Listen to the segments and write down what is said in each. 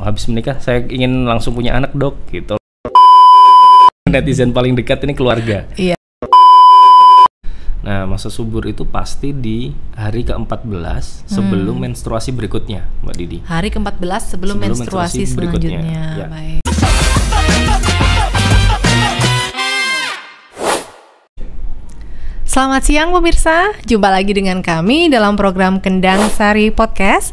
habis menikah saya ingin langsung punya anak dok gitu. Netizen paling dekat ini keluarga. Iya. Nah, masa subur itu pasti di hari ke-14 sebelum menstruasi berikutnya, Mbak Didi. Hari ke-14 sebelum menstruasi selanjutnya. Ya. Baik. Selamat siang pemirsa, jumpa lagi dengan kami dalam program Kendang Sari Podcast.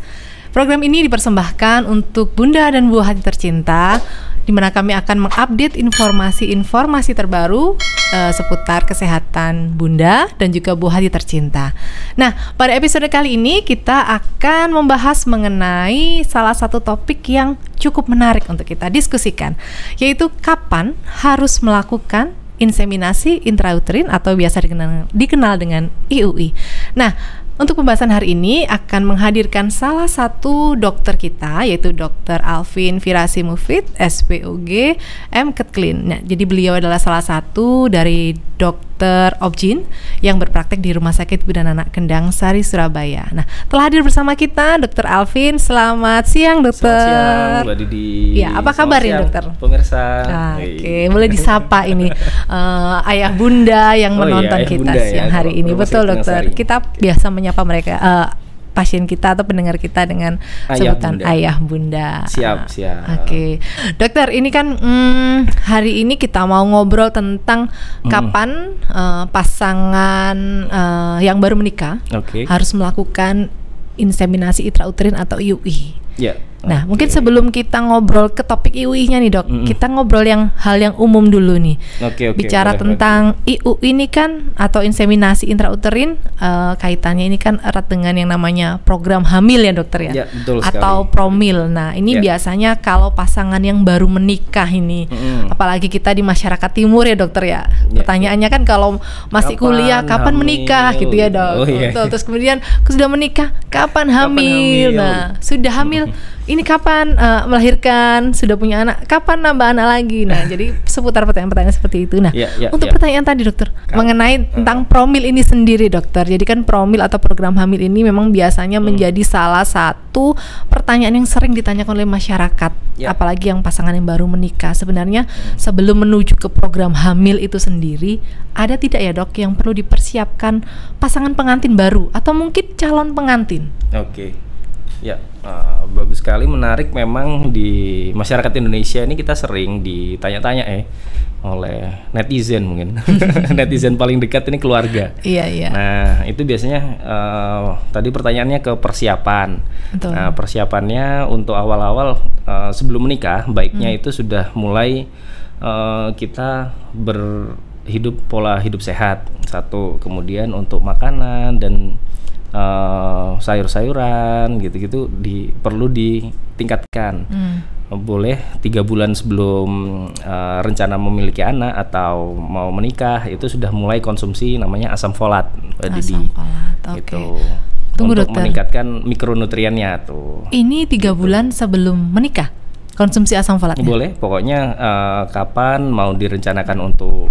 Program ini dipersembahkan untuk Bunda dan Buah Hati tercinta, di mana kami akan mengupdate informasi-informasi terbaru seputar kesehatan Bunda dan juga Buah Hati tercinta. Nah, pada episode kali ini kita akan membahas mengenai salah satu topik yang cukup menarik untuk kita diskusikan, yaitu kapan harus melakukan inseminasi intrauterin atau biasa dikenal dengan IUI. Nah, untuk pembahasan hari ini akan menghadirkan salah satu dokter kita, yaitu Dr. Alvin Firasi Mufid, SPOG, MKetClin. Nah, jadi beliau adalah salah satu dari dokter Obgyn yang berpraktek di Rumah Sakit Ibu dan Anak Kendang Sari, Surabaya. Nah, telah hadir bersama kita Dr. Alvin. Selamat siang, dokter. Selamat siang, Mbak Didi. Ya, apa kabar ya, dokter? Pemirsa. Oke, boleh disapa ini ayah bunda yang menonton kita siang hari ini. Betul, dokter. Kita biasa menyapa mereka, pasien kita atau pendengar kita dengan sebutan ayah bunda. Siap. Oke. Dokter, ini kan hari ini kita mau ngobrol tentang kapan pasangan yang baru menikah harus melakukan inseminasi intrauterin atau IUI. Ya. Nah, mungkin sebelum kita ngobrol ke topik IUI-nya nih, Dok, kita ngobrol hal yang umum dulu nih. Bicara tentang IUI ini kan, atau inseminasi intrauterin, kaitannya ini kan erat dengan yang namanya program hamil ya, dokter ya? Ya, betul sekali. Atau promil. Nah, ini biasanya kalau pasangan yang baru menikah ini, apalagi kita di masyarakat timur ya, dokter ya. Pertanyaannya kan kalau masih kuliah, kapan menikah gitu ya, Dok? Betul. Terus kemudian sudah menikah, kapan hamil? Nah, sudah hamil, ini kapan melahirkan, sudah punya anak, kapan nambah anak lagi. Nah, jadi seputar pertanyaan-pertanyaan seperti itu. Nah, untuk pertanyaan tadi, dokter, mengenai tentang promil ini sendiri, dokter. Jadi kan promil atau program hamil ini memang biasanya menjadi salah satu pertanyaan yang sering ditanyakan oleh masyarakat, apalagi yang pasangan yang baru menikah. Sebenarnya sebelum menuju ke program hamil itu sendiri, ada tidak ya, Dok, yang perlu dipersiapkan pasangan pengantin baru atau mungkin calon pengantin? Ya, bagus sekali, menarik memang di masyarakat Indonesia ini kita sering ditanya-tanya oleh netizen mungkin. Netizen paling dekat ini keluarga. Iya. Nah, itu biasanya tadi pertanyaannya ke persiapan. Betul. Nah, persiapannya untuk awal-awal sebelum menikah, baiknya itu sudah mulai kita berhidup pola hidup sehat. Satu, kemudian untuk makanan dan sayur-sayuran gitu-gitu perlu ditingkatkan. Boleh 3 bulan sebelum rencana memiliki anak atau mau menikah itu sudah mulai konsumsi namanya asam folat, Asam folat, gitu. Tunggu, untuk dokter, meningkatkan mikronutriennya tuh. Ini 3 bulan sebelum menikah konsumsi asam folatnya? Boleh, pokoknya kapan mau direncanakan untuk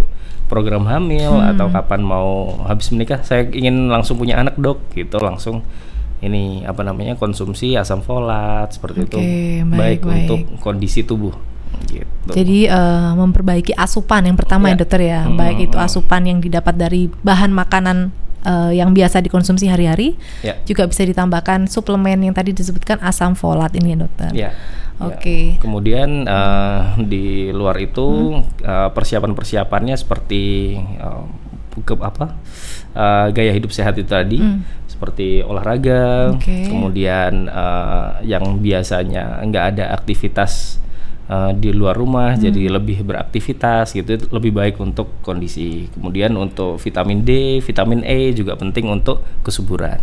program hamil atau kapan mau habis menikah saya ingin langsung punya anak dok gitu, langsung ini konsumsi asam folat seperti itu, baik untuk kondisi tubuh gitu. Jadi memperbaiki asupan yang pertama ya, dokter ya, baik itu asupan yang didapat dari bahan makanan yang biasa dikonsumsi hari-hari, juga bisa ditambahkan suplemen yang tadi disebutkan asam folat ini ya, dokter. Kemudian di luar itu persiapan-persiapannya seperti gaya hidup sehat itu tadi, seperti olahraga, kemudian yang biasanya nggak ada aktivitas di luar rumah, jadi lebih beraktivitas gitu, lebih baik untuk kondisi. Kemudian untuk vitamin D, vitamin E juga penting untuk kesuburan.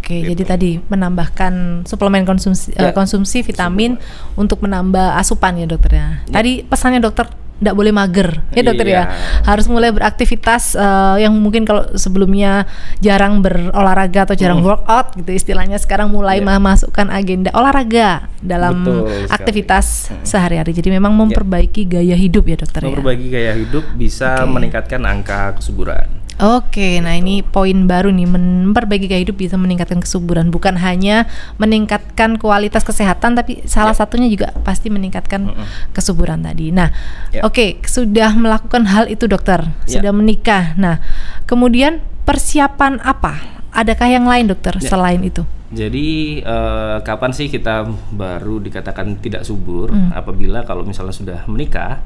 Jadi tadi menambahkan suplemen konsumsi vitamin untuk menambah asupan ya, dokter ya. Tadi pesannya dokter, tidak boleh mager ya, dokter ya. Harus mulai beraktivitas yang mungkin kalau sebelumnya jarang berolahraga atau jarang workout gitu istilahnya, sekarang mulai memasukkan agenda olahraga dalam aktivitas sehari-hari. Jadi memang memperbaiki gaya hidup ya, dokter. Memperbaiki gaya hidup bisa meningkatkan angka kesuburan. Oke, nah ini poin baru nih, memperbaiki gaya hidup bisa meningkatkan kesuburan, bukan hanya meningkatkan kualitas kesehatan, tapi salah satunya juga pasti meningkatkan kesuburan tadi. Nah, oke, sudah melakukan hal itu dokter, sudah menikah. Nah, kemudian persiapan apa? Adakah yang lain dokter selain itu? Jadi kapan sih kita baru dikatakan tidak subur? Apabila kalau misalnya sudah menikah,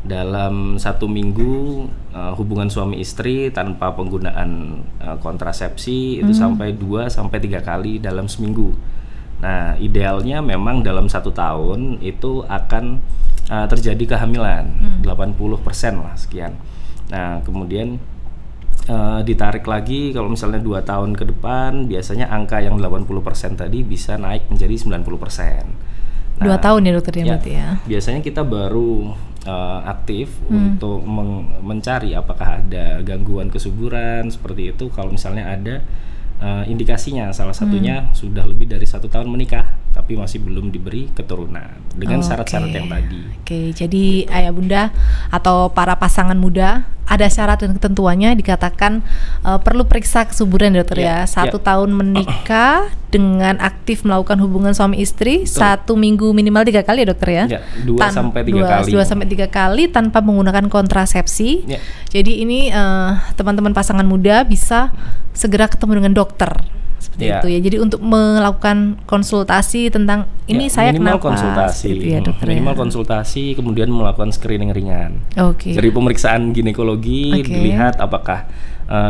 dalam 1 minggu hubungan suami istri tanpa penggunaan kontrasepsi itu sampai 2-3 kali dalam seminggu. Nah, idealnya memang dalam 1 tahun itu akan terjadi kehamilan 80% lah sekian. Nah, kemudian ditarik lagi kalau misalnya 2 tahun ke depan, biasanya angka yang 80% tadi bisa naik menjadi 90%. Nah, 2 tahun ya dokter berarti ya. Biasanya kita baru aktif untuk mencari apakah ada gangguan kesuburan seperti itu. Kalau misalnya ada indikasinya, salah satunya sudah lebih dari 1 tahun menikah tapi masih belum diberi keturunan dengan syarat-syarat yang tadi. Oke, jadi ayah bunda atau para pasangan muda ada syarat dan ketentuannya, dikatakan perlu periksa kesuburan dokter ya. 1 tahun menikah dengan aktif melakukan hubungan suami istri, 1 minggu minimal 3 kali ya dokter ya. 2-3 kali tanpa menggunakan kontrasepsi. Jadi ini teman-teman pasangan muda bisa segera ketemu dengan dokter. Seperti itu ya. Jadi untuk melakukan konsultasi tentang ini saya minimal kenapa konsultasi, ya, dokter, minimal konsultasi, kemudian melakukan screening ringan. Dari pemeriksaan ginekologi dilihat apakah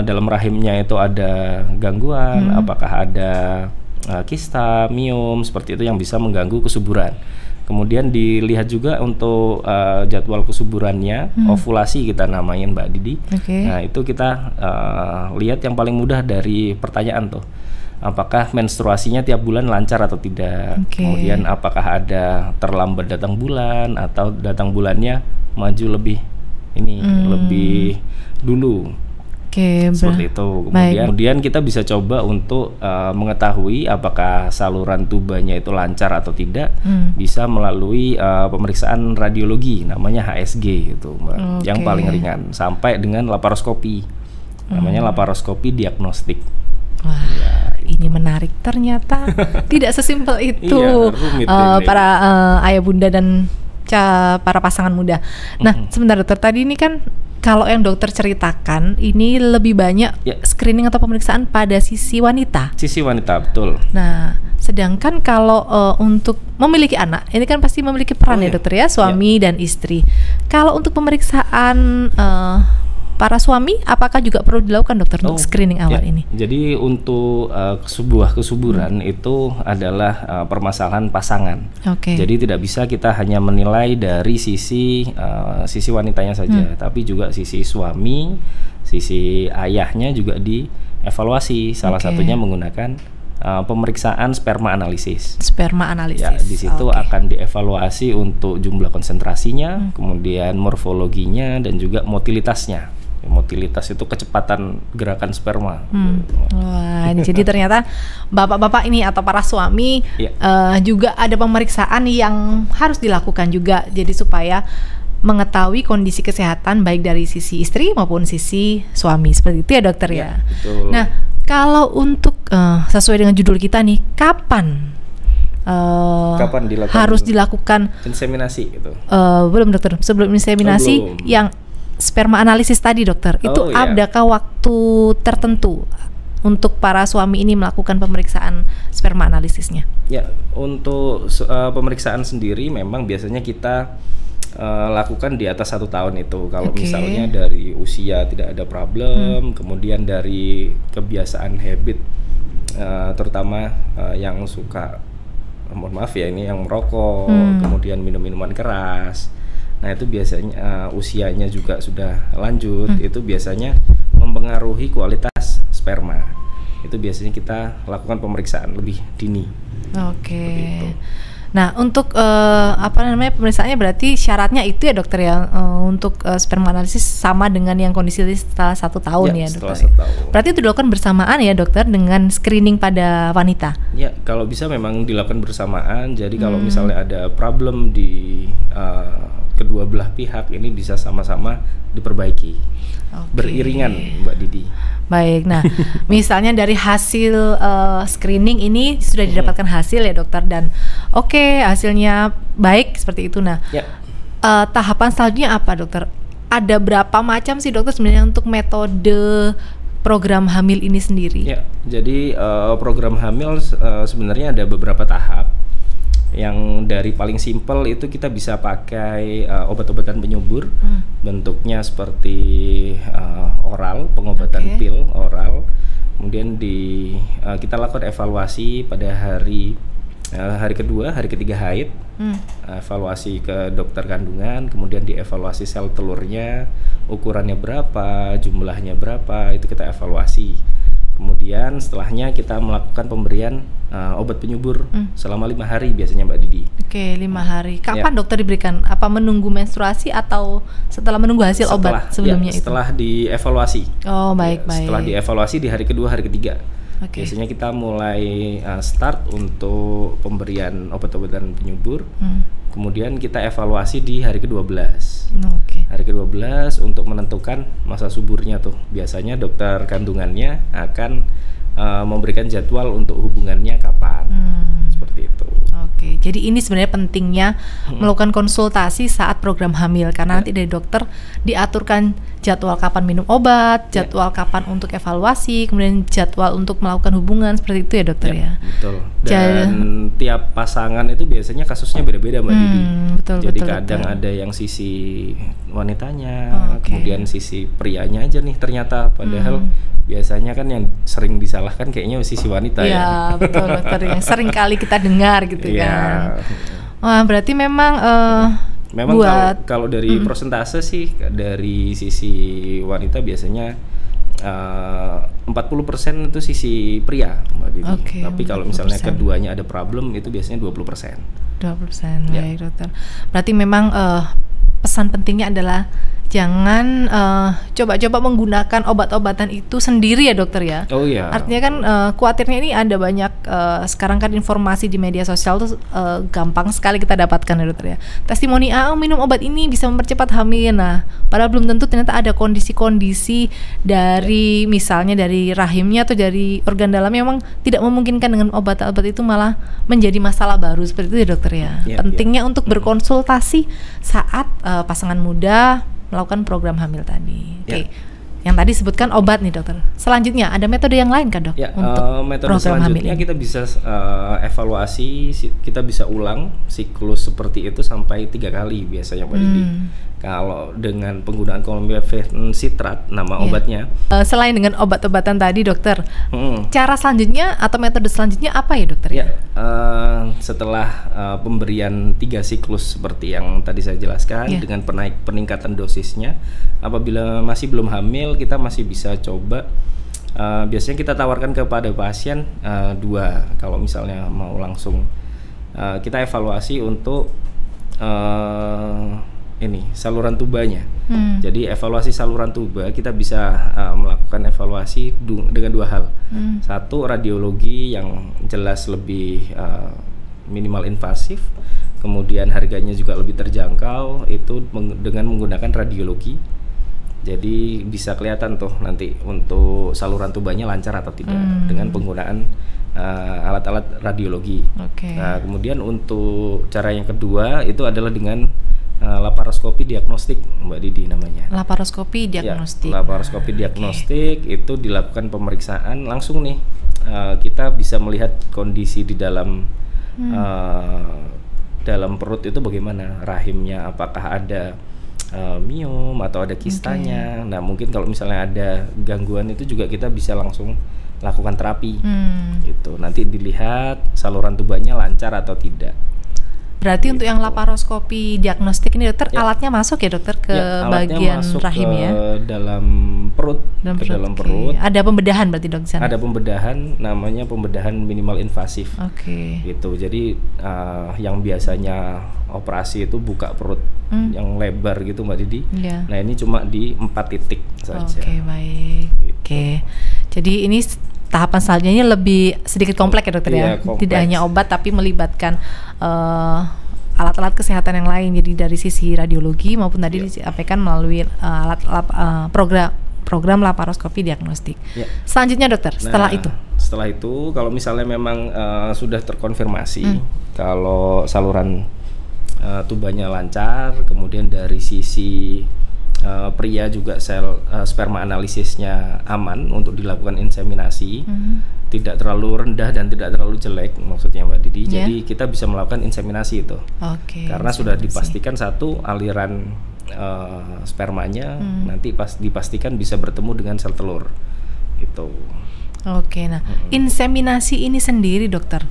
dalam rahimnya itu ada gangguan, apakah ada kista, miom seperti itu yang bisa mengganggu kesuburan. Kemudian dilihat juga untuk jadwal kesuburannya, ovulasi kita namain Mbak Didi. Nah itu kita lihat yang paling mudah dari pertanyaan tuh, apakah menstruasinya tiap bulan lancar atau tidak. Kemudian apakah ada terlambat datang bulan atau datang bulannya maju lebih lebih dulu. Seperti itu. Kemudian kita bisa coba untuk mengetahui apakah saluran tubanya itu lancar atau tidak, bisa melalui pemeriksaan radiologi namanya HSG itu, Mbak. Yang paling ringan sampai dengan laparoskopi. Namanya laparoskopi diagnostik. Wah, ini menarik ternyata. Tidak sesimpel itu. Para ayah bunda dan para pasangan muda. Nah, sebentar dokter, tadi ini kan kalau yang dokter ceritakan ini lebih banyak screening atau pemeriksaan pada sisi wanita. Sisi wanita, betul. Nah, sedangkan kalau untuk memiliki anak, ini kan pasti memiliki peran ya dokter ya, suami dan istri. Kalau untuk pemeriksaan para suami, apakah juga perlu dilakukan dokter untuk screening awal ini? Jadi untuk sebuah kesuburan itu adalah permasalahan pasangan. Jadi tidak bisa kita hanya menilai dari sisi wanitanya saja, tapi juga sisi suami, sisi ayahnya juga dievaluasi. Salah satunya menggunakan pemeriksaan sperma analisis. Ya, di situ akan dievaluasi untuk jumlah konsentrasinya, kemudian morfologinya dan juga motilitasnya. Motilitas itu kecepatan gerakan sperma. Wah, jadi ternyata bapak-bapak ini atau para suami juga ada pemeriksaan yang harus dilakukan juga. Jadi supaya mengetahui kondisi kesehatan baik dari sisi istri maupun sisi suami. Seperti itu ya dokter ya. Betul. Nah, kalau untuk sesuai dengan judul kita nih, kapan harus dilakukan inseminasi gitu? Belum dokter, sebelum inseminasi yang sperma analisis tadi dokter, itu adakah waktu tertentu untuk para suami ini melakukan pemeriksaan sperma analisisnya? Ya, untuk pemeriksaan sendiri memang biasanya kita lakukan di atas 1 tahun itu. Kalau misalnya dari usia tidak ada problem, kemudian dari kebiasaan habit, terutama yang suka, mohon maaf ya ini, yang merokok, kemudian minum minuman keras. Nah itu biasanya usianya juga sudah lanjut, itu biasanya mempengaruhi kualitas sperma. Itu biasanya kita lakukan pemeriksaan lebih dini. Nah untuk pemeriksaannya berarti syaratnya itu ya dokter ya, untuk sperma analisis sama dengan yang kondisi setelah 1 tahun ya dokter. Berarti itu dilakukan bersamaan ya dokter dengan screening pada wanita? Ya, kalau bisa memang dilakukan bersamaan. Jadi kalau misalnya ada problem di kedua belah pihak ini bisa sama-sama diperbaiki. Beriringan, Mbak Didi. Baik, nah misalnya dari hasil screening ini sudah didapatkan hasil ya dokter, dan hasilnya baik seperti itu. Nah, tahapan selanjutnya apa dokter? Ada berapa macam sih dokter sebenarnya untuk metode program hamil ini sendiri? Ya, jadi program hamil sebenarnya ada beberapa tahap. Yang dari paling simpel itu kita bisa pakai obat-obatan penyubur, bentuknya seperti oral, pengobatan pil oral. Kemudian kita lakukan evaluasi pada hari kedua, hari ketiga haid, evaluasi ke dokter kandungan, kemudian dievaluasi sel telurnya, ukurannya berapa, jumlahnya berapa, itu kita evaluasi. Kemudian setelahnya kita melakukan pemberian obat penyubur selama 5 hari biasanya Mbak Didi. 5 hari. Kapan dokter diberikan? Apa menunggu menstruasi atau setelah menunggu hasil obat sebelumnya itu? Setelah dievaluasi. Oh, baik. Setelah dievaluasi di hari kedua, hari ketiga. Biasanya kita mulai start untuk pemberian obat-obatan penyubur. Kemudian kita evaluasi di hari ke-12. Hari ke-12 untuk menentukan masa suburnya tuh. Biasanya dokter kandungannya akan memberikan jadwal untuk hubungannya kapan. Seperti itu. Jadi ini sebenarnya pentingnya melakukan konsultasi saat program hamil, karena nanti dari dokter diaturkan jadwal kapan minum obat, jadwal kapan untuk evaluasi, kemudian jadwal untuk melakukan hubungan, seperti itu ya dokter ya. Betul. Dan tiap pasangan itu biasanya kasusnya beda-beda Mbak Didi. Jadi kadang ada yang sisi wanitanya, kemudian sisi prianya aja nih ternyata, padahal biasanya kan yang sering disalahkan kayaknya sisi wanita ya. Iya, betul dokter, yang sering kali kita dengar gitu kan. Wah, berarti memang kalau dari persentase sih dari sisi wanita biasanya 40% itu sisi pria Mbak Didi. Tapi kalau misalnya keduanya ada problem itu biasanya 20%. 20%, baik dokter. Berarti memang pesan pentingnya adalah jangan coba-coba menggunakan obat-obatan itu sendiri ya dokter ya. Artinya kan khawatirnya ini ada banyak sekarang kan informasi di media sosial tuh gampang sekali kita dapatkan ya dokter ya. Testimoni minum obat ini bisa mempercepat hamil. Nah, padahal belum tentu ternyata ada kondisi-kondisi dari misalnya dari rahimnya atau dari organ dalamnya memang tidak memungkinkan dengan obat-obat itu malah menjadi masalah baru seperti itu ya dokter ya. Pentingnya untuk berkonsultasi saat pasangan muda melakukan program hamil tadi. Yang tadi sebutkan obat nih dokter. Selanjutnya ada metode yang lain kan dok? Untuk metode program selanjutnya hamil kita bisa evaluasi, kita bisa ulang siklus seperti itu sampai 3 kali biasanya Mbak Didi. Kalau dengan penggunaan clomiphene citrat nama obatnya. Selain dengan obat-obatan tadi dokter, cara selanjutnya atau metode selanjutnya apa ya dokter? Setelah pemberian 3 siklus seperti yang tadi saya jelaskan dengan peningkatan dosisnya, apabila masih belum hamil kita masih bisa coba. Biasanya kita tawarkan kepada pasien 2. Kalau misalnya mau langsung kita evaluasi untuk saluran tubanya. Jadi evaluasi saluran tuba kita bisa melakukan evaluasi dengan 2 hal. Satu, radiologi yang jelas lebih minimal invasif, kemudian harganya juga lebih terjangkau, itu dengan menggunakan radiologi. Jadi bisa kelihatan tuh nanti untuk saluran tubanya lancar atau tidak dengan penggunaan alat-alat radiologi. Nah, kemudian untuk cara yang kedua itu adalah dengan laparoskopi diagnostik Mbak Didi namanya. Laparoskopi diagnostik. Laparoskopi diagnostik itu dilakukan pemeriksaan langsung nih. Kita bisa melihat kondisi di dalam perut itu bagaimana, rahimnya apakah ada miom atau ada kistanya. Nah, mungkin kalau misalnya ada gangguan itu juga kita bisa langsung lakukan terapi. Gitu. Nanti dilihat saluran tubanya lancar atau tidak. Berarti untuk yang laparoskopi diagnostik ini dokter alatnya masuk ya dokter ke bagian rahim ya? Dalam perut, ke dalam perut. Ada pembedahan berarti dok di sana? Ada pembedahan, namanya pembedahan minimal invasif. Gitu. Jadi yang biasanya operasi itu buka perut yang lebar gitu Mbak Didi. Nah, ini cuma di 4 titik saja. Baik. Gitu. Jadi ini tahapan selanjutnya lebih sedikit kompleks ya dokter ya? Tidak hanya obat tapi melibatkan alat-alat kesehatan yang lain. Jadi dari sisi radiologi maupun tadi disampaikan melalui program laparoskopi diagnostik. Selanjutnya dokter, setelah itu kalau misalnya memang sudah terkonfirmasi kalau saluran tubanya lancar, kemudian dari sisi pria juga sel sperma analisisnya aman untuk dilakukan inseminasi, tidak terlalu rendah dan tidak terlalu jelek maksudnya Mbak Didi. Jadi kita bisa melakukan inseminasi itu. Karena sudah dipastikan satu aliran spermanya nanti dipastikan bisa bertemu dengan sel telur itu. Nah inseminasi ini sendiri dokter,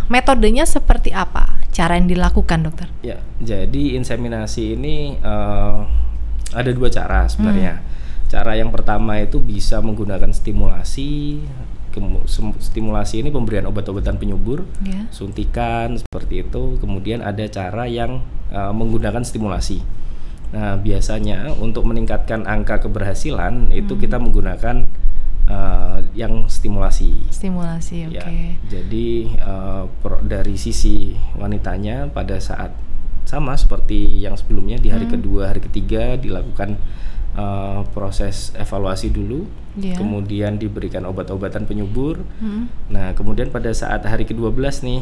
metodenya seperti apa? Cara yang dilakukan dokter? Ya, jadi inseminasi ini ada dua cara sebenarnya. Cara yang pertama itu bisa menggunakan stimulasi. Stimulasi ini pemberian obat-obatan penyubur, suntikan seperti itu. Kemudian ada cara yang menggunakan stimulasi. Nah, biasanya untuk meningkatkan angka keberhasilan itu kita menggunakan yang stimulasi. Jadi dari sisi wanitanya pada saat sama seperti yang sebelumnya di hari kedua, hari ketiga dilakukan proses evaluasi dulu, kemudian diberikan obat-obatan penyubur. Nah, kemudian pada saat hari ke-12 nih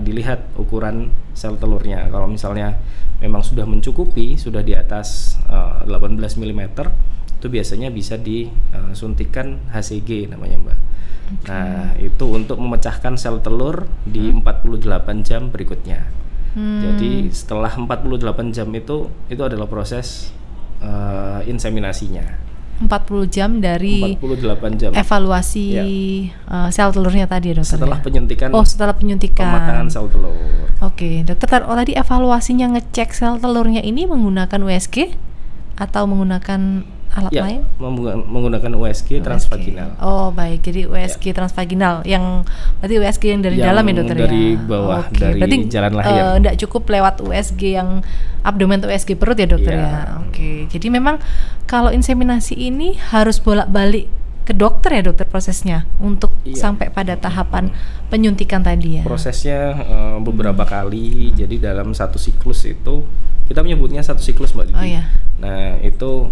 dilihat ukuran sel telurnya. Kalau misalnya memang sudah mencukupi, sudah di atas 18 mm, itu biasanya bisa disuntikan HCG namanya Mbak. Nah, itu untuk memecahkan sel telur di 48 jam berikutnya. Jadi setelah 48 jam itu adalah proses inseminasinya. 40 jam dari 48 jam evaluasi sel telurnya tadi ya dokter. Setelah penyuntikan. Setelah penyuntikan. Pematangan sel telur. Dokter, tadi evaluasinya ngecek sel telurnya ini menggunakan USG atau menggunakan alat lain? Menggunakan USG transvaginal. Baik. Jadi USG transvaginal yang berarti USG yang dari dalam ya dokter dari bawah, dari berarti, jalan lahir. Tidak cukup lewat USG yang abdomen atau USG perut ya dokter ya. Jadi memang kalau inseminasi ini harus bolak-balik ke dokter ya dokter prosesnya untuk sampai pada tahapan penyuntikan tadi ya. Prosesnya beberapa kali. Jadi dalam satu siklus itu kita menyebutnya satu siklus Mbak Didi. Nah, itu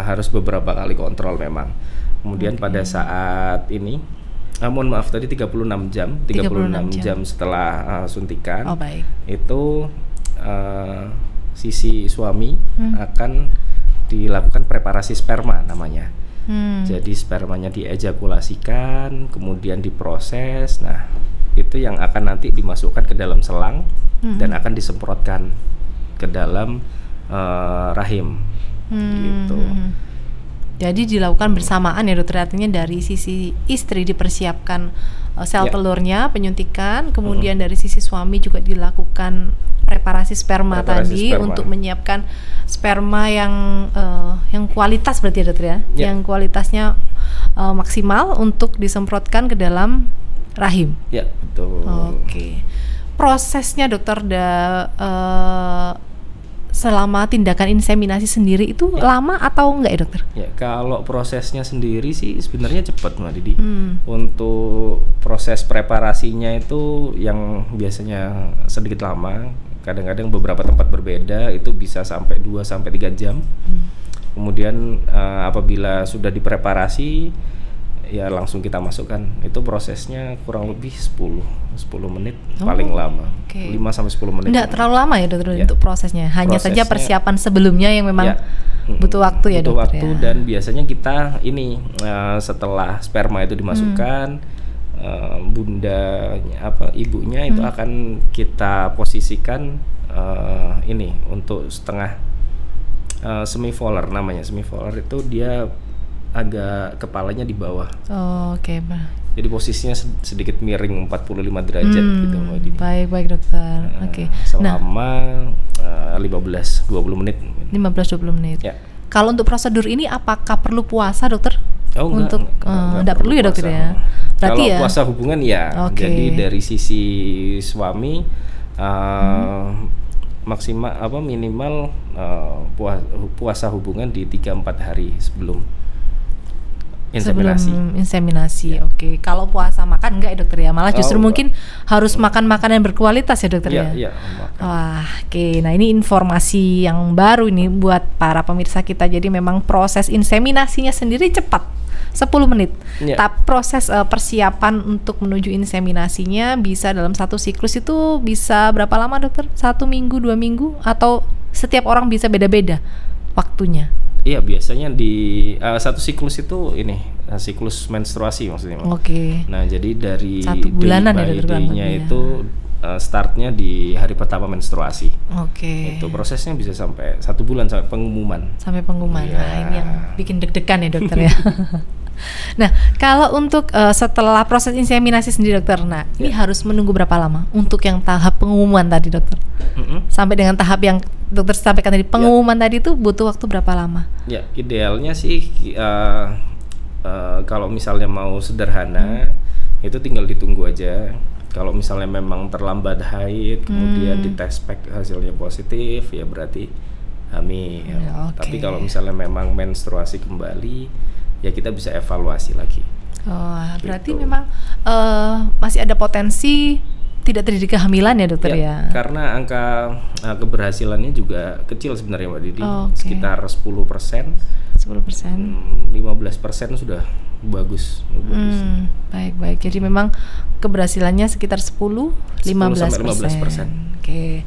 harus beberapa kali kontrol memang. Kemudian pada saat ini mohon maaf tadi 36 jam setelah suntikan. Itu sisi suami akan dilakukan preparasi sperma namanya. Jadi spermanya diejakulasikan, kemudian diproses. Nah, itu yang akan nanti dimasukkan ke dalam selang dan akan disemprotkan ke dalam rahim. Gitu. Jadi dilakukan bersamaan ya dokter, artinya dari sisi istri dipersiapkan sel telurnya, penyuntikan, kemudian dari sisi suami juga dilakukan preparasi sperma untuk menyiapkan sperma yang kualitas berarti ya dokter ya, yang kualitasnya maksimal untuk disemprotkan ke dalam rahim. Betul. Prosesnya dokter selama tindakan inseminasi sendiri itu lama atau enggak ya dokter? Kalau prosesnya sendiri sih sebenarnya cepat Mbak Didi. Untuk proses preparasinya itu yang biasanya sedikit lama. Kadang-kadang beberapa tempat berbeda itu bisa sampai 2-3 jam. Kemudian apabila sudah dipreparasi ya langsung kita masukkan. Itu prosesnya kurang lebih 10 menit paling lama. 5-10 menit. Enggak terlalu lama ya dokter untuk prosesnya. Hanya saja persiapan sebelumnya yang memang butuh waktu ya dokter. Dan biasanya kita ini setelah sperma itu dimasukkan, ibunya itu akan kita posisikan ini untuk setengah semivolar namanya. Semivolar itu dia agak kepalanya di bawah. Jadi posisinya sedikit miring 45 derajat gitu. Baik dokter. Selama 15-20 menit. 15-20 menit. Kalau untuk prosedur ini apakah perlu puasa dokter? Enggak perlu ya dokter ya. Berarti kalau puasa hubungan jadi dari sisi suami maksimal minimal puasa hubungan di 3-4 hari sebelum inseminasi. Sebelum inseminasi. Oke. Kalau puasa makan enggak ya dokter ya? Malah justru mungkin harus makan makanan yang berkualitas ya dokter ya? Iya, Wah, oke. Nah, ini informasi yang baru ini buat para pemirsa kita. Jadi memang proses inseminasinya sendiri cepat, 10 menit. Tapi proses persiapan untuk menuju inseminasinya bisa dalam satu siklus itu bisa berapa lama dokter? 1 minggu, 2 minggu? Atau setiap orang bisa beda-beda waktunya? Iya, biasanya di satu siklus itu ini siklus menstruasi maksudnya. Oke. Nah, jadi dari 1 bulanan ya dokter? Day-nya itu startnya di hari pertama menstruasi. Oke. Itu prosesnya bisa sampai 1 bulan sampai pengumuman. Sampai pengumuman. Ya. Nah, ini yang bikin deg-degan ya dokter ya. Nah, kalau untuk setelah proses inseminasi sendiri dokter, nah ini harus menunggu berapa lama untuk yang tahap pengumuman tadi dokter? Sampai dengan tahap yang dokter sampaikan tadi pengumuman tadi itu butuh waktu berapa lama? Ya, idealnya sih kalau misalnya mau sederhana itu tinggal ditunggu aja. Kalau misalnya memang terlambat haid, kemudian dites pack hasilnya positif, ya berarti hamil. Ya, Tapi kalau misalnya memang menstruasi kembali, ya kita bisa evaluasi lagi. Berarti Gitu. memang masih ada potensi tidak terjadi kehamilan ya dokter ya? Karena angka keberhasilannya juga kecil sebenarnya Mbak Didi, sekitar 10%. 15% sudah bagus. Baik. Jadi memang keberhasilannya sekitar 10-15%. Oke.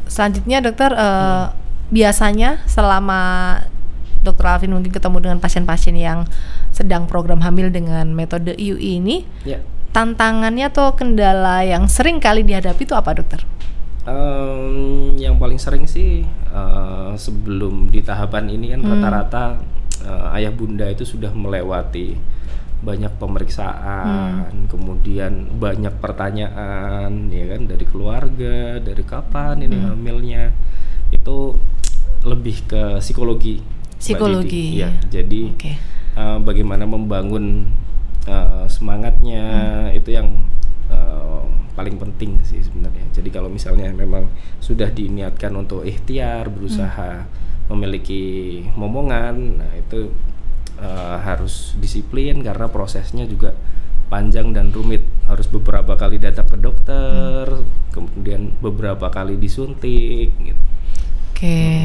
Selanjutnya dokter, biasanya selama Dokter Alvin mungkin ketemu dengan pasien-pasien yang sedang program hamil dengan metode IUI ini, tantangannya atau kendala yang sering kali dihadapi itu apa dokter? Yang paling sering sih sebelum di tahapan ini kan rata-rata ayah bunda itu sudah melewati banyak pemeriksaan, kemudian banyak pertanyaan, ya kan, dari keluarga, dari kapan ini hamilnya, itu lebih ke psikologi. Ya, jadi bagaimana membangun semangatnya itu yang paling penting sih sebenarnya. Jadi kalau misalnya memang sudah diniatkan untuk ikhtiar, berusaha memiliki momongan, nah itu harus disiplin karena prosesnya juga panjang dan rumit. Harus beberapa kali datang ke dokter, kemudian beberapa kali disuntik gitu.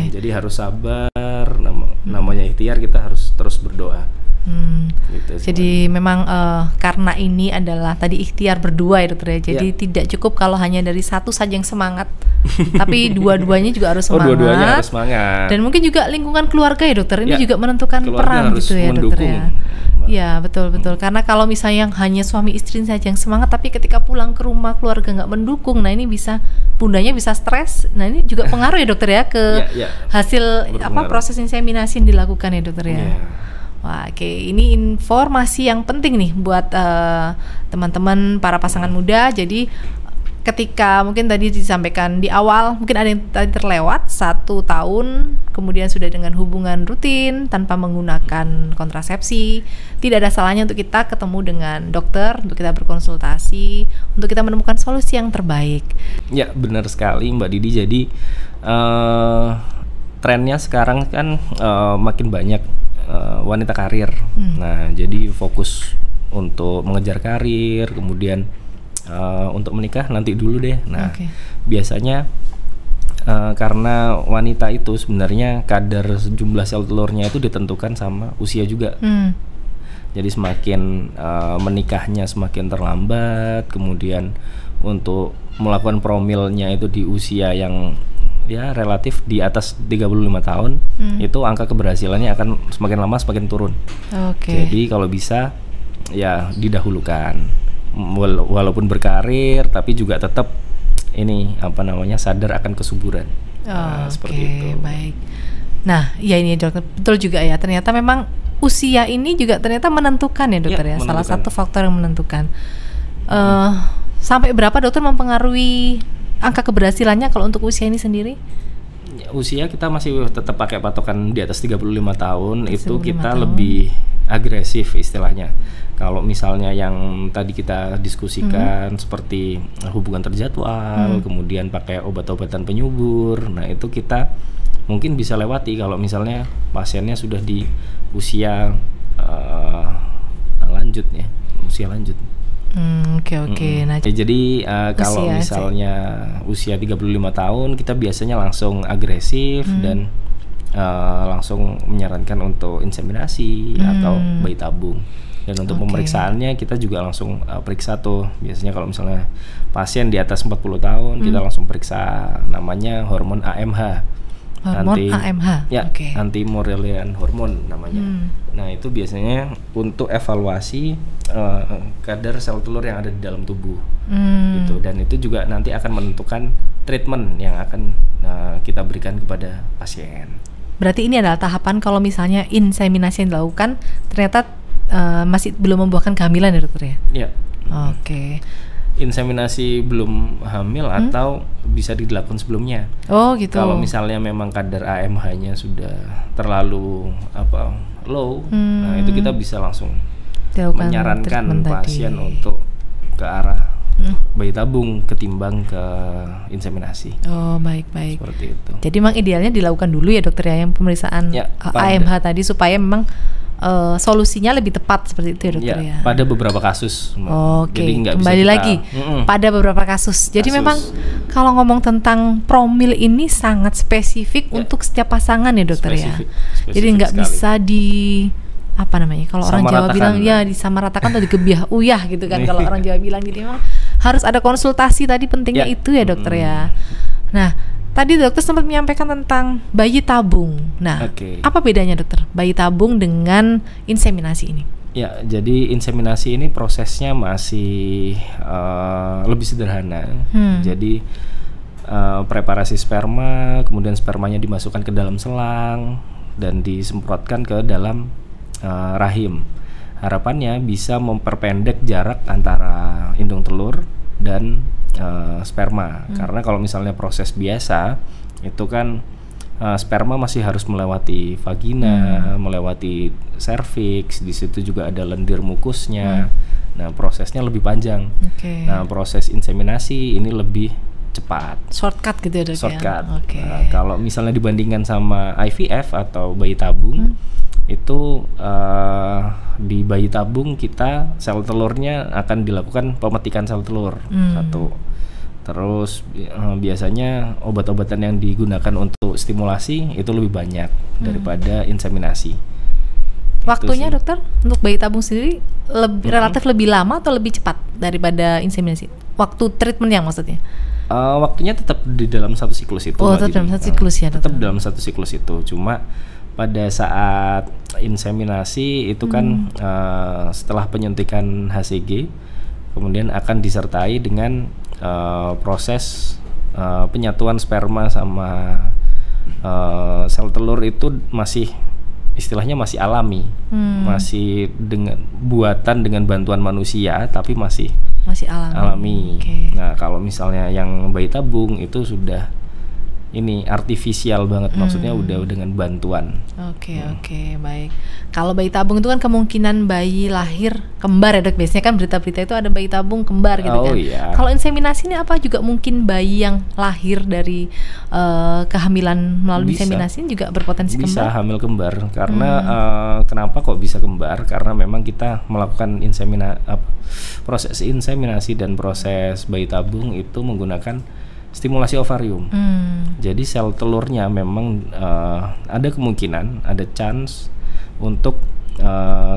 Jadi harus sabar, namanya ikhtiar, kita harus terus berdoa. Gitu, jadi memang karena ini adalah tadi ikhtiar berdua ya dokter ya. Jadi tidak cukup kalau hanya dari satu saja yang semangat, tapi dua-duanya juga harus semangat. Dua-duanya harus semangat. Dan mungkin juga lingkungan keluarga ya dokter ini juga menentukan keluarga peran harus gitu ya mendukung, dokter ya. Ya betul. Karena kalau misalnya yang hanya suami istri saja yang semangat, tapi ketika pulang ke rumah keluarga nggak mendukung, nah ini bisa bundanya bisa stres. Nah ini juga pengaruh ya dokter ya ke hasil proses inseminasi yang dilakukan ya dokter ya. Wah, ini informasi yang penting nih buat teman-teman para pasangan muda. Jadi ketika mungkin tadi disampaikan di awal, mungkin ada yang tadi terlewat 1 tahun, kemudian sudah dengan hubungan rutin tanpa menggunakan kontrasepsi, tidak ada salahnya untuk kita ketemu dengan dokter, untuk kita berkonsultasi, untuk kita menemukan solusi yang terbaik. Ya, benar sekali Mbak Didi. Jadi trennya sekarang kan makin banyak wanita karir. Nah, jadi fokus untuk mengejar karir, kemudian untuk menikah nanti dulu deh. Nah, biasanya karena wanita itu sebenarnya kadar jumlah sel telurnya itu ditentukan sama usia juga. Jadi semakin menikahnya semakin terlambat, kemudian untuk melakukan promilnya itu di usia yang ya relatif di atas 35 tahun, itu angka keberhasilannya akan semakin lama semakin turun. Jadi kalau bisa ya didahulukan, walaupun berkarir tapi juga tetap sadar akan kesuburan. Seperti itu. Baik. Nah, ya ini dokter, betul juga ya. Ternyata memang usia ini juga ternyata menentukan ya dokter ya. Salah satu faktor yang menentukan. Sampai berapa dokter mempengaruhi angka keberhasilannya kalau untuk usia ini sendiri? Usia kita masih tetap pakai patokan di atas 35 tahun, itu kita lebih agresif istilahnya. Kalau misalnya yang tadi kita diskusikan seperti hubungan terjadwal, kemudian pakai obat-obatan penyubur, nah itu kita mungkin bisa lewati kalau misalnya pasiennya sudah di usia lanjut ya, usia lanjut. Oke. Nah, jadi kalau misalnya usia 35 tahun kita biasanya langsung agresif dan langsung menyarankan untuk inseminasi atau bayi tabung. Dan untuk pemeriksaannya kita juga langsung periksa tuh. Biasanya kalau misalnya pasien di atas 40 tahun kita langsung periksa namanya hormon AMH. AMH? Ya, anti Morellian hormon namanya. Nah itu biasanya untuk evaluasi kadar sel telur yang ada di dalam tubuh. Gitu. Dan itu juga nanti akan menentukan treatment yang akan kita berikan kepada pasien. Berarti ini adalah tahapan kalau misalnya inseminasi yang dilakukan ternyata masih belum membuahkan kehamilan ya dokter ya? Iya. Oke. Inseminasi belum hamil atau bisa dilakukan sebelumnya. Oh gitu. Kalau misalnya memang kadar AMH-nya sudah terlalu low, nah itu kita bisa langsung menyarankan pasien untuk ke arah bayi tabung ketimbang ke inseminasi. Oh baik. Seperti itu. Jadi memang idealnya dilakukan dulu ya dokter ya yang pemeriksaan AMH tadi supaya memang solusinya lebih tepat seperti itu ya dokter ya. Pada beberapa kasus. Oke. Jadi nggak kembali bisa lagi pada beberapa kasus. Jadi memang kalau ngomong tentang promil ini sangat spesifik untuk setiap pasangan ya dokter ya. Jadi nggak bisa kalau orang Jawa bilang ya disamaratakan atau digebiah uyah gitu kan kalau orang Jawa bilang. Jadi memang harus ada konsultasi tadi pentingnya itu ya dokter ya. Nah, tadi dokter sempat menyampaikan tentang bayi tabung. Nah, apa bedanya dokter bayi tabung dengan inseminasi ini? Ya, jadi inseminasi ini prosesnya masih lebih sederhana. Jadi preparasi sperma, kemudian spermanya dimasukkan ke dalam selang dan disemprotkan ke dalam rahim. Harapannya bisa memperpendek jarak antara indung telur dan sperma. Karena kalau misalnya proses biasa itu kan sperma masih harus melewati vagina, melewati serviks, di situ juga ada lendir mukusnya. Nah, prosesnya lebih panjang. Nah, proses inseminasi ini lebih cepat. Shortcut gitu ya dok? Shortcut. Nah, kalau misalnya dibandingkan sama IVF atau bayi tabung, itu di bayi tabung kita sel telurnya akan dilakukan pemetikan sel telur satu. Terus biasanya obat-obatan yang digunakan untuk stimulasi itu lebih banyak daripada inseminasi. Waktunya dokter untuk bayi tabung sendiri relatif lebih lama atau lebih cepat daripada inseminasi? Waktu treatment yang maksudnya? Waktunya tetap di dalam satu siklus itu. Tetap dalam satu siklus ya dokter? Tetap dalam satu siklus itu. Cuma pada saat inseminasi itu kan setelah penyuntikan HCG kemudian akan disertai dengan proses penyatuan sperma sama sel telur itu masih istilahnya masih alami, masih dengan buatan dengan bantuan manusia tapi masih alami. Nah kalau misalnya yang bayi tabung itu sudah ini artifisial banget, maksudnya udah dengan bantuan. Oke, baik. Kalau bayi tabung itu kan kemungkinan bayi lahir kembar ya dok. Biasanya kan berita-berita itu ada bayi tabung kembar gitu kan. Iya. Kalau inseminasi ini apa juga mungkin bayi yang lahir dari kehamilan melalui inseminasi juga berpotensi kembar? Bisa hamil kembar karena kenapa kok bisa kembar? Karena memang kita melakukan proses inseminasi dan proses bayi tabung itu menggunakan stimulasi ovarium. Jadi sel telurnya memang ada kemungkinan, ada chance untuk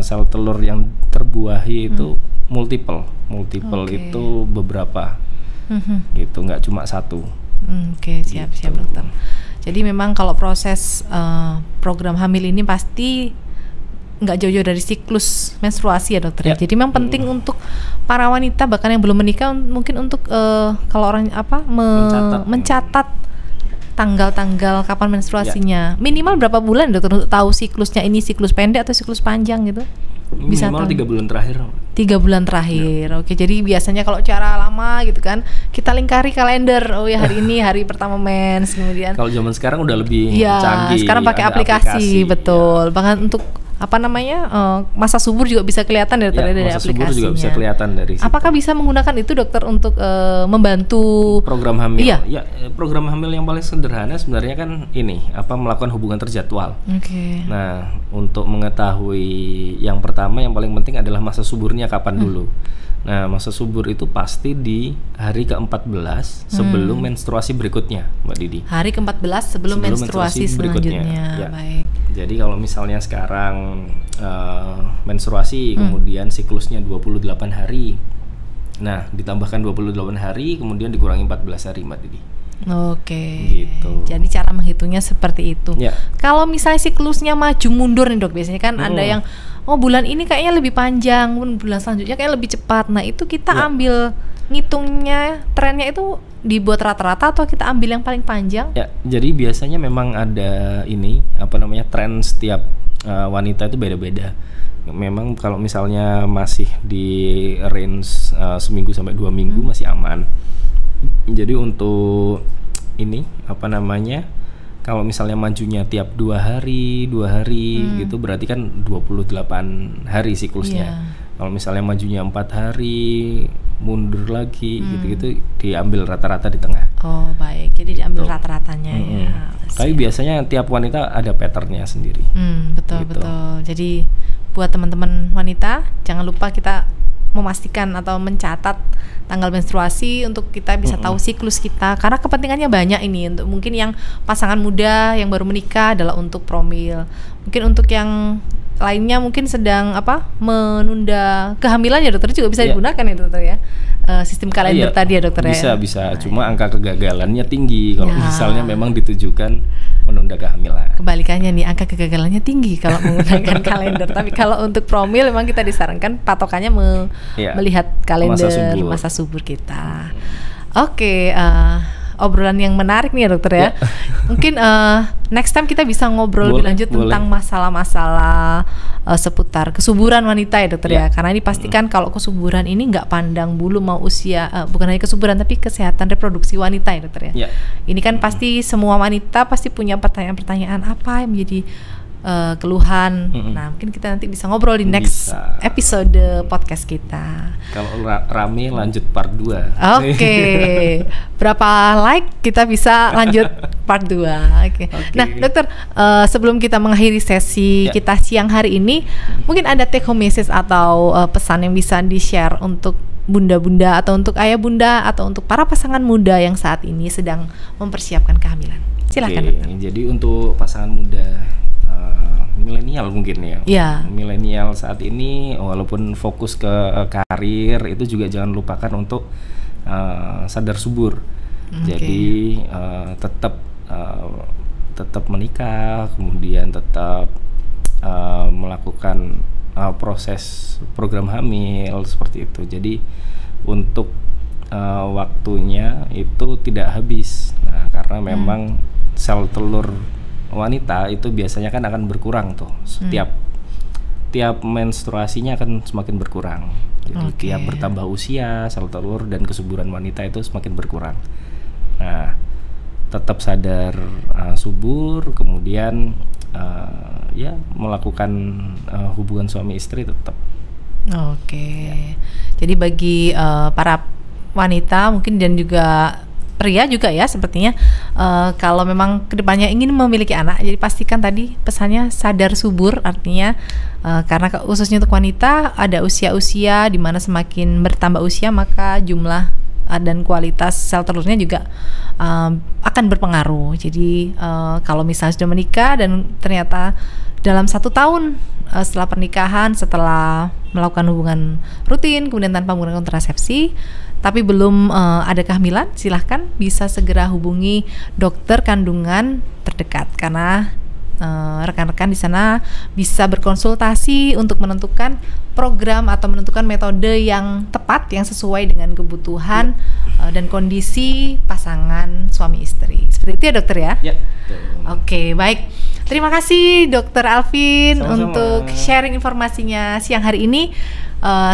sel telur yang terbuahi itu multiple itu beberapa, gitu, nggak cuma satu. Siap dokter. Jadi memang kalau proses program hamil ini pasti nggak jauh-jauh dari siklus menstruasi ya dokter. Jadi memang penting untuk para wanita bahkan yang belum menikah mungkin untuk kalau orang mencatat tanggal-tanggal kapan menstruasinya. Minimal berapa bulan dokter untuk tahu siklusnya ini siklus pendek atau siklus panjang gitu? Bisa minimal 3 bulan terakhir. 3 bulan terakhir. Oke, jadi biasanya kalau cara lama gitu kan kita lingkari kalender. Oh ya hari ini hari pertama mens, kemudian kalau zaman sekarang udah lebih canggih. Sekarang pakai aplikasi, betul. Bahkan untuk masa subur juga bisa kelihatan ya dokter dari masa subur aplikasinya. juga bisa kelihatan dari situ. Apakah bisa menggunakan itu dokter untuk membantu program hamil? Iya. Ya, program hamil yang paling sederhana sebenarnya kan ini melakukan hubungan terjadwal. Oke. Nah, untuk mengetahui yang pertama yang paling penting adalah masa suburnya kapan dulu. Nah, masa subur itu pasti di hari ke-14 sebelum menstruasi berikutnya, Mbak Didi. Hari ke-14 sebelum menstruasi selanjutnya. Ya. Baik. Jadi kalau misalnya sekarang menstruasi kemudian siklusnya 28 hari. Nah, ditambahkan 28 hari kemudian dikurangi 14 hari, Mbak Didi. Oke. Gitu. Jadi cara menghitungnya seperti itu. Ya. Kalau misalnya siklusnya maju mundur nih dok, biasanya kan ada yang bulan ini kayaknya lebih panjang, bulan selanjutnya kayak lebih cepat. Nah itu kita ambil ngitungnya trennya itu dibuat rata-rata atau kita ambil yang paling panjang? Ya, jadi biasanya memang ada tren setiap wanita itu beda-beda. Memang kalau misalnya masih di range seminggu sampai 2 minggu masih aman. Jadi untuk ini kalau misalnya majunya tiap 2 hari gitu berarti kan 28 hari siklusnya. Kalau misalnya majunya 4 hari mundur lagi gitu-gitu diambil rata-rata di tengah. Oh baik, jadi diambil rata-ratanya ya. Tapi biasanya tiap wanita ada patternnya sendiri. Betul gitu. Betul. Jadi buat teman-teman wanita jangan lupa kita memastikan atau mencatat tanggal menstruasi untuk kita bisa tahu siklus kita, karena kepentingannya banyak ini. Untuk mungkin yang pasangan muda yang baru menikah adalah untuk promil, mungkin untuk yang lainnya mungkin sedang menunda kehamilan ya dokter, juga bisa digunakan ya dokter ya, sistem kalender tadi ya dokter bisa, ya. Bisa cuma angka kegagalannya tinggi kalau misalnya memang ditujukan menunda kehamilan. Kebalikannya nih, angka kegagalannya tinggi kalau menggunakan kalender. Tapi kalau untuk promil memang kita disarankan patokannya melihat kalender masa subur kita. Oke, obrolan yang menarik nih ya dokter ya. Mungkin next time kita bisa ngobrol lebih lanjut tentang masalah-masalah seputar kesuburan wanita ya dokter ya. Karena ini pastikan kalau kesuburan ini nggak pandang bulu mau usia, bukan hanya kesuburan tapi kesehatan reproduksi wanita ya dokter ya. Ini kan pasti semua wanita pasti punya pertanyaan-pertanyaan apa yang menjadi keluhan. Nah mungkin kita nanti bisa ngobrol di next episode podcast kita. Kalau rame lanjut part 2. Oke. Berapa like kita bisa lanjut part 2. Oke. Nah dokter, sebelum kita mengakhiri sesi kita siang hari ini, mungkin ada take home message atau pesan yang bisa di-share untuk bunda-bunda atau untuk ayah bunda atau untuk para pasangan muda yang saat ini sedang mempersiapkan kehamilan. Silakan dokter. Jadi untuk pasangan muda milenial mungkin ya. Milenial saat ini walaupun fokus ke karir, itu juga jangan lupakan untuk sadar subur. Jadi tetap menikah, kemudian tetap melakukan proses program hamil seperti itu. Jadi untuk waktunya itu tidak habis. Nah, karena memang sel telur wanita itu biasanya kan akan berkurang tuh tiap menstruasinya akan semakin berkurang. Jadi tiap bertambah usia sel telur dan kesuburan wanita itu semakin berkurang. Nah, tetap sadar subur, kemudian melakukan hubungan suami istri tetap. Jadi bagi para wanita mungkin dan juga pria juga ya sepertinya, kalau memang kedepannya ingin memiliki anak, jadi pastikan tadi pesannya sadar subur, artinya karena khususnya untuk wanita ada usia-usia di mana semakin bertambah usia maka jumlah dan kualitas sel telurnya juga akan berpengaruh. Jadi kalau misalnya sudah menikah dan ternyata dalam 1 tahun setelah pernikahan, setelah melakukan hubungan rutin kemudian tanpa menggunakan kontrasepsi tapi belum ada kehamilan, silahkan bisa segera hubungi dokter kandungan terdekat, karena rekan-rekan di sana bisa berkonsultasi untuk menentukan program atau menentukan metode yang tepat yang sesuai dengan kebutuhan dan kondisi pasangan suami istri. Seperti itu ya dokter ya? Ya. Oke, baik. Terima kasih Dokter Alvin untuk sharing informasinya siang hari ini.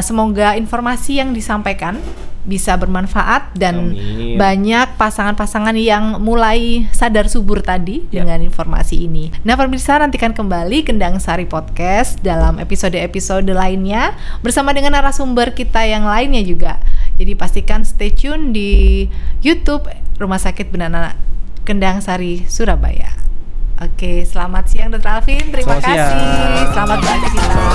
Semoga informasi yang disampaikan bisa bermanfaat dan Amin. banyak pasangan-pasangan yang mulai sadar subur tadi Ya. dengan informasi ini. Nah, pemirsa, nantikan kembali Kendang Sari Podcast dalam episode-episode lainnya bersama dengan narasumber kita yang lainnya juga. Jadi pastikan stay tune di YouTube Rumah Sakit Bendana Kendang Sari Surabaya. Oke, selamat siang Dr. Alvin. Terima Selamat kasih. siang. Selamat beraktivitas.